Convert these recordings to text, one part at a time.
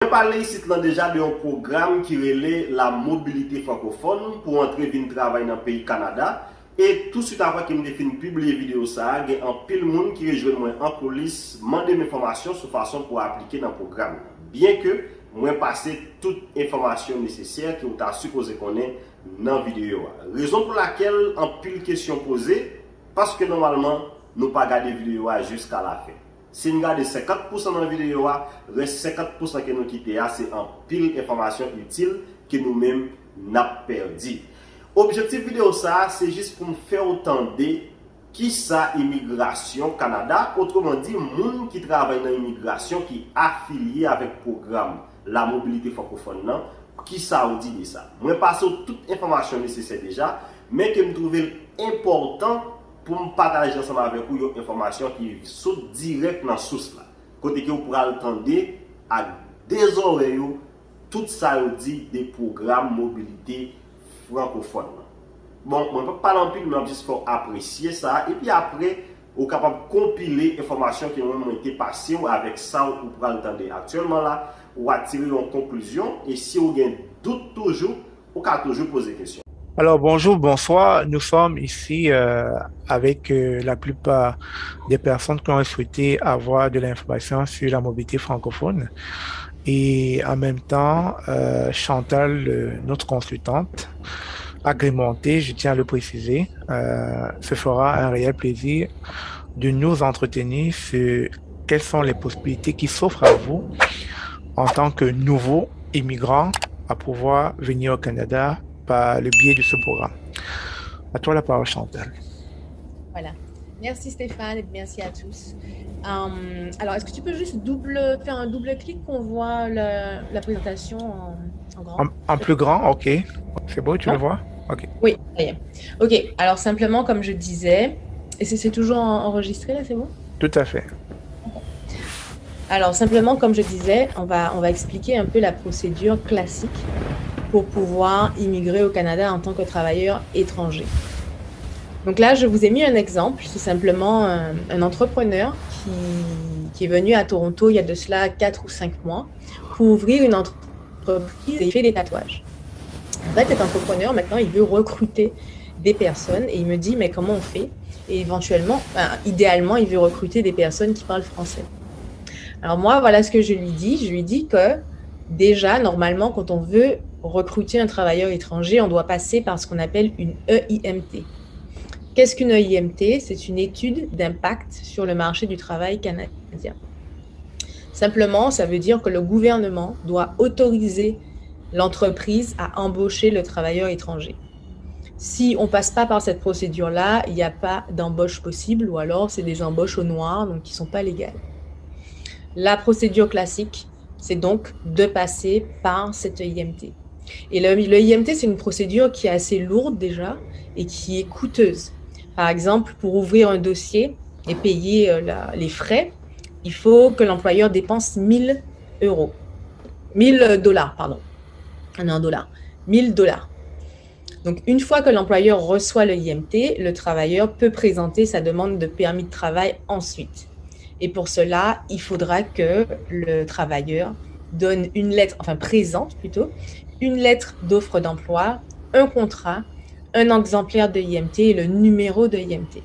Je parle ici déjà d'un programme qui relève la mobilité francophone pour entrer venir travailler dans le pays Canada. Et tout de suite après que je fin publier vidéo ça, il y a un pile monde qui rejoint moi en police, demander mes informations sur façon pour appliquer dans le programme. Bien que moi passer toute information nécessaire que vous avez supposé connaître dans la vidéo. Raison pour laquelle en pile question posée, parce que normalement nous pas garder vidéo jusqu'à la fin. Si nous regardons 50% dans la vidéo, reste 50% que nous quittons, c'est en pile information utile que nous-mêmes n'avons perdu. Objectif vidéo ça, c'est juste pour me faire entendre qui ça immigration Canada, autrement dit, monde qui travaille dans l'immigration qui est affilié avec le programme la mobilité francophone, qui ça vous dit de ça. Moi passe toute information nécessaire déjà, mais que je trouve important pour me partager ensemble avec vous une information qui saute direct dans la source là. Côté que vous pourrez entendre à des oreilles tout ça vous dit des programmes mobilité francophone. Bon, on ne peut pas parler en pile, mais juste faut apprécier ça et puis après vous êtes capable de compiler l'information qui ont été passée avec ça vous pourrez entendre actuellement là ou attirer une conclusion et si vous avez un doute toujours, vous pouvez toujours poser des questions. Alors bonjour, bonsoir. Nous sommes ici avec la plupart des personnes qui ont souhaité avoir de l'information sur la mobilité francophone. Et en même temps, Chantal, notre consultante, agrémentée, je tiens à le préciser, se fera un réel plaisir de nous entretenir sur quelles sont les possibilités qui s'offrent à vous en tant que nouveau immigrant à pouvoir venir au Canada par le biais de ce programme. À toi la parole, Chantal. Voilà. Merci Stéphane et merci à tous. Alors, est-ce que tu peux juste faire un double clic qu'on voit la présentation en grand? En plus grand, ok. C'est beau, tu le vois? Ok. Oui, ça y est. Ok, alors simplement, comme je disais, et c'est toujours enregistré là, c'est bon? Tout à fait. Alors, simplement, comme je disais, on va expliquer un peu la procédure classique pour pouvoir immigrer au Canada en tant que travailleur étranger. Donc là, je vous ai mis un exemple. C'est simplement un entrepreneur qui est venu à Toronto il y a de cela 4 ou 5 mois pour ouvrir une entreprise et il fait des tatouages. En fait, cet entrepreneur, maintenant, il veut recruter des personnes et il me dit, mais comment on fait? Et éventuellement, idéalement, il veut recruter des personnes qui parlent français. Alors moi, voilà ce que je lui dis. Je lui dis que déjà, normalement, quand on veut recruter un travailleur étranger, on doit passer par ce qu'on appelle une EIMT. Qu'est-ce qu'une EIMT? C'est une étude d'impact sur le marché du travail canadien. Simplement, ça veut dire que le gouvernement doit autoriser l'entreprise à embaucher le travailleur étranger. Si on ne passe pas par cette procédure-là, il n'y a pas d'embauche possible ou alors c'est des embauches au noir, donc qui ne sont pas légales. La procédure classique, c'est donc de passer par cette EIMT. Et le IMT, c'est une procédure qui est assez lourde déjà et qui est coûteuse. Par exemple, pour ouvrir un dossier et payer les frais, il faut que l'employeur dépense 1000 euros. 1000 dollars, pardon. Non, dollars. 1000 dollars. Donc, une fois que l'employeur reçoit le IMT, le travailleur peut présenter sa demande de permis de travail ensuite. Et pour cela, il faudra que le travailleur donne une lettre, enfin présente plutôt, une lettre d'offre d'emploi, un contrat, un exemplaire de IMT et le numéro de IMT.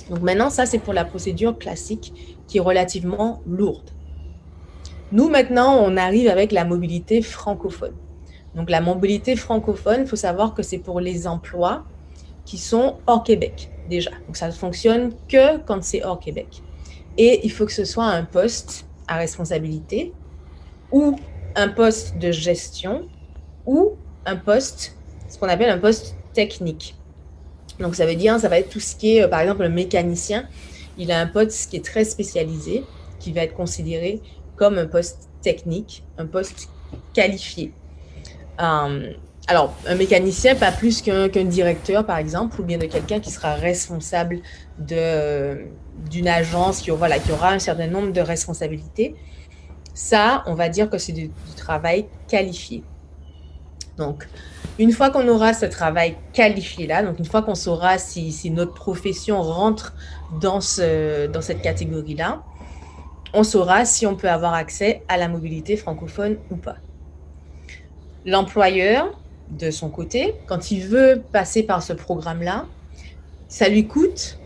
Donc maintenant, ça c'est pour la procédure classique qui est relativement lourde. Nous maintenant, on arrive avec la mobilité francophone. Donc la mobilité francophone, il faut savoir que c'est pour les emplois qui sont hors Québec déjà. Donc ça ne fonctionne que quand c'est hors Québec. Et il faut que ce soit un poste à responsabilité ou un poste de gestion ou un poste, ce qu'on appelle un poste technique. Donc, ça veut dire, ça va être tout ce qui est, par exemple, le mécanicien, il a un poste qui est très spécialisé, qui va être considéré comme un poste technique, un poste qualifié. Alors, un mécanicien, pas plus qu'un directeur, par exemple, ou bien de quelqu'un qui sera responsable d'une agence qui aura un certain nombre de responsabilités. Ça, on va dire que c'est du travail qualifié. Donc, une fois qu'on aura ce travail qualifié-là, donc une fois qu'on saura si notre profession rentre dans cette catégorie-là, on saura si on peut avoir accès à la mobilité francophone ou pas. L'employeur, de son côté, quand il veut passer par ce programme-là, ça lui coûte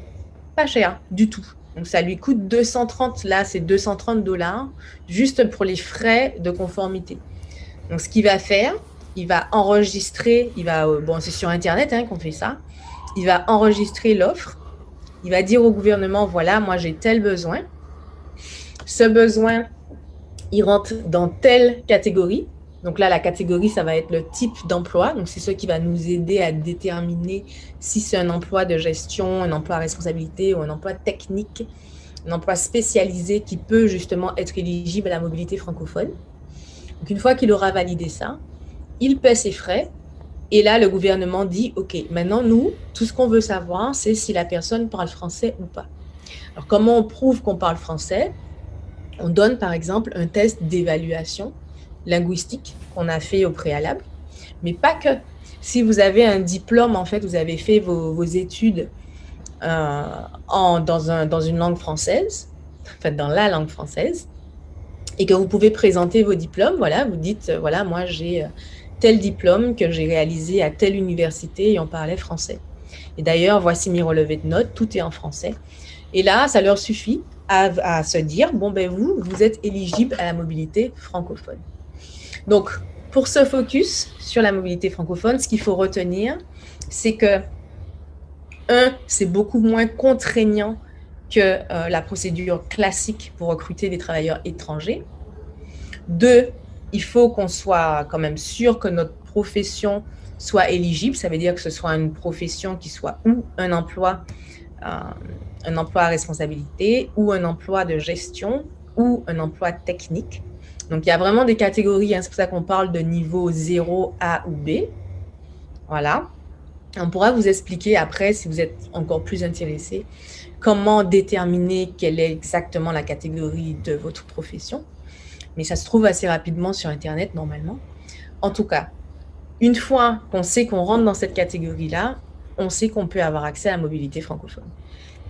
pas cher du tout. Donc, ça lui coûte 230, là, c'est 230 $ juste pour les frais de conformité. Donc, ce qu'il va faire, il va enregistrer, bon, c'est sur Internet qu'on fait ça, il va enregistrer l'offre, il va dire au gouvernement, voilà, moi, j'ai tel besoin. Ce besoin, il rentre dans telle catégorie. Donc là, la catégorie, ça va être le type d'emploi. Donc, c'est ce qui va nous aider à déterminer si c'est un emploi de gestion, un emploi à responsabilité ou un emploi technique, un emploi spécialisé qui peut justement être éligible à la mobilité francophone. Donc, une fois qu'il aura validé ça, il paie ses frais. Et là, le gouvernement dit, OK, maintenant, nous, tout ce qu'on veut savoir, c'est si la personne parle français ou pas. Alors, comment on prouve qu'on parle français? On donne, par exemple, un test d'évaluation linguistique qu'on a fait au préalable, mais pas que. Si vous avez un diplôme, en fait, vous avez fait vos études dans une langue française, en fait, dans la langue française, et que vous pouvez présenter vos diplômes, voilà, vous dites, voilà, moi, j'ai tel diplôme que j'ai réalisé à telle université et on parlait français. Et d'ailleurs, voici mes relevés de notes, tout est en français. Et là, ça leur suffit à se dire, bon, ben vous êtes éligible à la mobilité francophone. Donc, pour ce focus sur la mobilité francophone, ce qu'il faut retenir, c'est que, c'est beaucoup moins contraignant que la procédure classique pour recruter des travailleurs étrangers. 2, il faut qu'on soit quand même sûr que notre profession soit éligible. Ça veut dire que ce soit une profession qui soit ou un emploi à responsabilité, ou un emploi de gestion, ou un emploi technique. Donc, il y a vraiment des catégories, c'est pour ça qu'on parle de niveau 0, A ou B. Voilà. On pourra vous expliquer après, si vous êtes encore plus intéressé, comment déterminer quelle est exactement la catégorie de votre profession. Mais ça se trouve assez rapidement sur Internet, normalement. En tout cas, une fois qu'on sait qu'on rentre dans cette catégorie-là, on sait qu'on peut avoir accès à la mobilité francophone.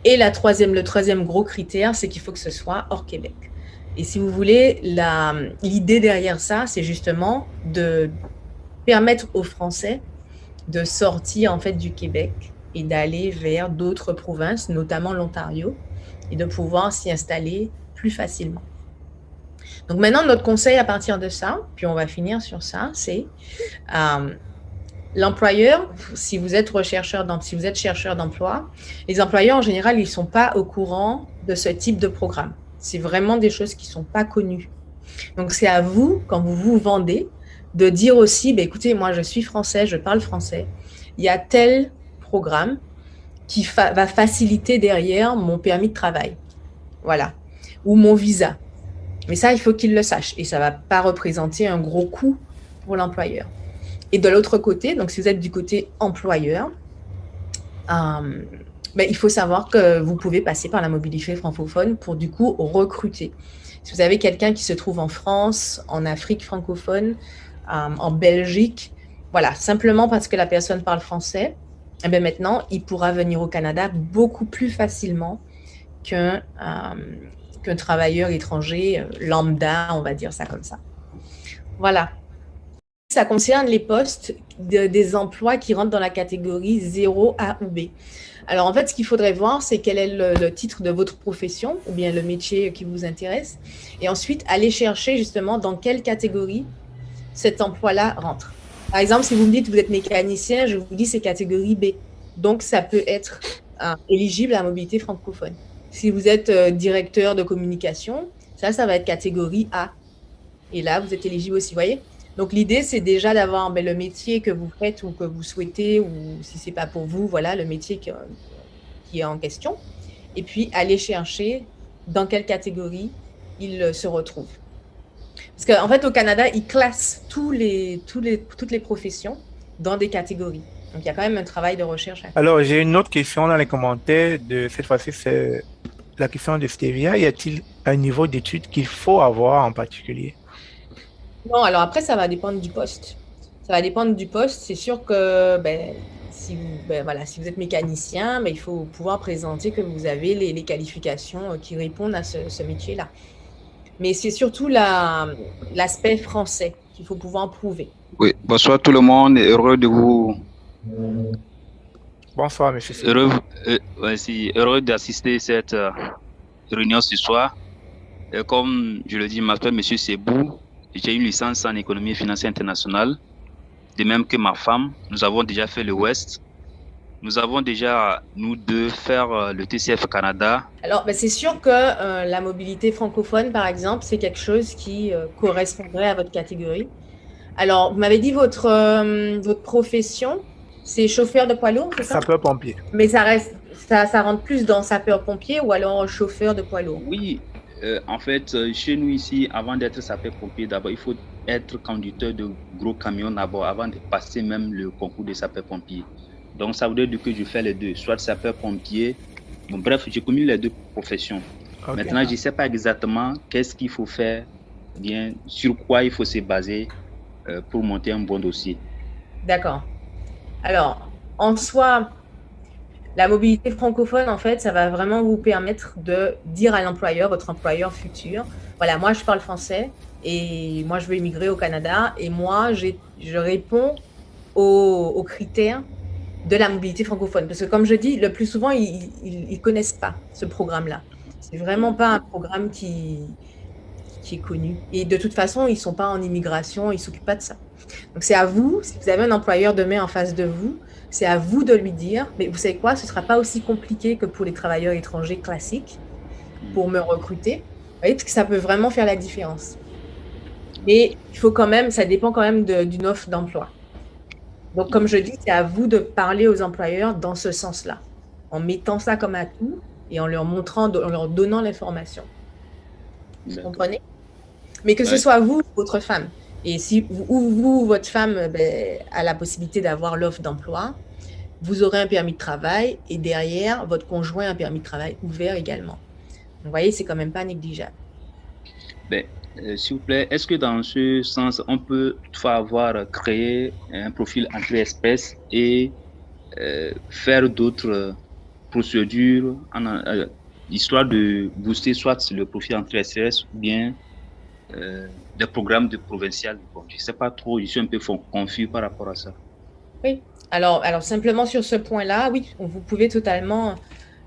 Et le troisième gros critère, c'est qu'il faut que ce soit hors Québec. Et si vous voulez, l'idée derrière ça, c'est justement de permettre aux Français de sortir en fait du Québec et d'aller vers d'autres provinces, notamment l'Ontario, et de pouvoir s'y installer plus facilement. Donc maintenant, notre conseil à partir de ça, puis on va finir sur ça, c'est l'employeur, si vous êtes chercheur d'emploi, les employeurs en général, ils ne sont pas au courant de ce type de programme. C'est vraiment des choses qui ne sont pas connues. Donc, c'est à vous, quand vous vous vendez, de dire aussi, écoutez, moi, je suis français, je parle français. Il y a tel programme qui va faciliter derrière mon permis de travail. Voilà. Ou mon visa. Mais ça, il faut qu'il le sache. Et ça ne va pas représenter un gros coût pour l'employeur. Et de l'autre côté, donc si vous êtes du côté employeur, il faut savoir que vous pouvez passer par la mobilité francophone pour du coup recruter. Si vous avez quelqu'un qui se trouve en France, en Afrique francophone, en Belgique, voilà, simplement parce que la personne parle français, maintenant, il pourra venir au Canada beaucoup plus facilement qu'un travailleur étranger lambda, on va dire ça comme ça. Voilà. Ça concerne les postes des emplois qui rentrent dans la catégorie 0, A ou B. Alors, en fait, ce qu'il faudrait voir, c'est quel est le titre de votre profession ou bien le métier qui vous intéresse. Et ensuite, aller chercher justement dans quelle catégorie cet emploi-là rentre. Par exemple, si vous me dites que vous êtes mécanicien, je vous dis c'est catégorie B. Donc, ça peut être éligible à la mobilité francophone. Si vous êtes directeur de communication, ça va être catégorie A. Et là, vous êtes éligible aussi, vous voyez ? Donc, l'idée, c'est déjà d'avoir le métier que vous faites ou que vous souhaitez, ou si ce n'est pas pour vous, voilà, le métier qui est en question. Et puis, aller chercher dans quelle catégorie il se retrouve. Parce qu'en fait, au Canada, ils classent toutes les professions dans des catégories. Donc, il y a quand même un travail de recherche à faire. Alors, j'ai une autre question dans les commentaires. Cette fois-ci, c'est la question de Stevia. Y a-t-il un niveau d'études qu'il faut avoir en particulier? Non, alors après, ça va dépendre du poste. Ça va dépendre du poste. C'est sûr que si vous êtes mécanicien, il faut pouvoir présenter que vous avez les qualifications qui répondent à ce métier-là. Mais c'est surtout l'aspect français qu'il faut pouvoir prouver. Oui, bonsoir tout le monde, heureux de vous. Bonsoir, monsieur. Heureux d'assister à cette réunion ce soir. Comme je le dis, je m'appelle monsieur Sebou. J'ai une licence en économie et financière internationale. De même que ma femme, nous avons déjà fait le West. Nous avons déjà, nous deux, faire le TCF Canada. Alors, c'est sûr que la mobilité francophone, par exemple, c'est quelque chose qui correspondrait à votre catégorie. Alors, vous m'avez dit votre profession, c'est chauffeur de poids lourd, c'est ça? Sapeur-pompier. Mais ça rentre plus dans sapeur-pompier ou alors chauffeur de poids lourd? Oui, en fait, chez nous ici, avant d'être sapeur-pompier, d'abord, il faut être conducteur de gros camions d'abord, avant de passer même le concours de sapeur-pompier. Donc, ça veut dire que je fais les deux, soit sapeur-pompier. Bon, bref, j'ai commis les deux professions. Okay. Maintenant, je ne sais pas exactement qu'est-ce qu'il faut faire, bien, sur quoi il faut se baser pour monter un bon dossier. D'accord. Alors, en soi, la mobilité francophone, en fait, ça va vraiment vous permettre de dire à l'employeur, votre employeur futur, voilà, moi, je parle français et moi, je veux immigrer au Canada et moi, je réponds aux critères de la mobilité francophone. Parce que comme je dis, le plus souvent, ils ne connaissent pas ce programme-là. C'est vraiment pas un programme qui est connu. Et de toute façon, ils ne sont pas en immigration, ils ne s'occupent pas de ça. Donc, c'est à vous, si vous avez un employeur demain en face de vous, c'est à vous de lui dire, mais vous savez quoi, ce ne sera pas aussi compliqué que pour les travailleurs étrangers classiques pour me recruter. Vous voyez, parce que ça peut vraiment faire la différence. Mais il faut quand même, ça dépend quand même d'une offre d'emploi. Donc, comme je dis, c'est à vous de parler aux employeurs dans ce sens-là, en mettant ça comme atout et en leur montrant, en leur donnant l'information. Vous comprenez? Mais que ce soit vous ou votre femme. Et si vous votre femme a la possibilité d'avoir l'offre d'emploi, vous aurez un permis de travail et derrière, votre conjoint a un permis de travail ouvert également. Donc, vous voyez, c'est quand même pas négligeable. S'il vous plaît, est-ce que dans ce sens, on peut toutefois avoir créé un profil Entrée Express et faire d'autres procédures histoire de booster soit le profil Entrée Express ou bien des programmes de provincial? Bon, je ne sais pas trop, je suis un peu confus par rapport à ça. Oui, alors simplement sur ce point-là, oui, vous pouvez totalement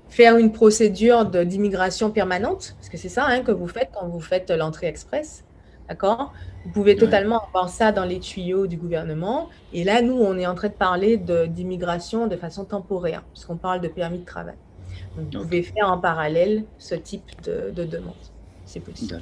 faire une procédure d'immigration permanente, parce que c'est ça que vous faites quand vous faites l'entrée express, d'accord? Vous pouvez totalement avoir ça dans les tuyaux du gouvernement. Et là, nous, on est en train de parler d'immigration de façon temporaire, puisqu'on parle de permis de travail. Donc, vous pouvez faire en parallèle ce type de demande. C'est possible.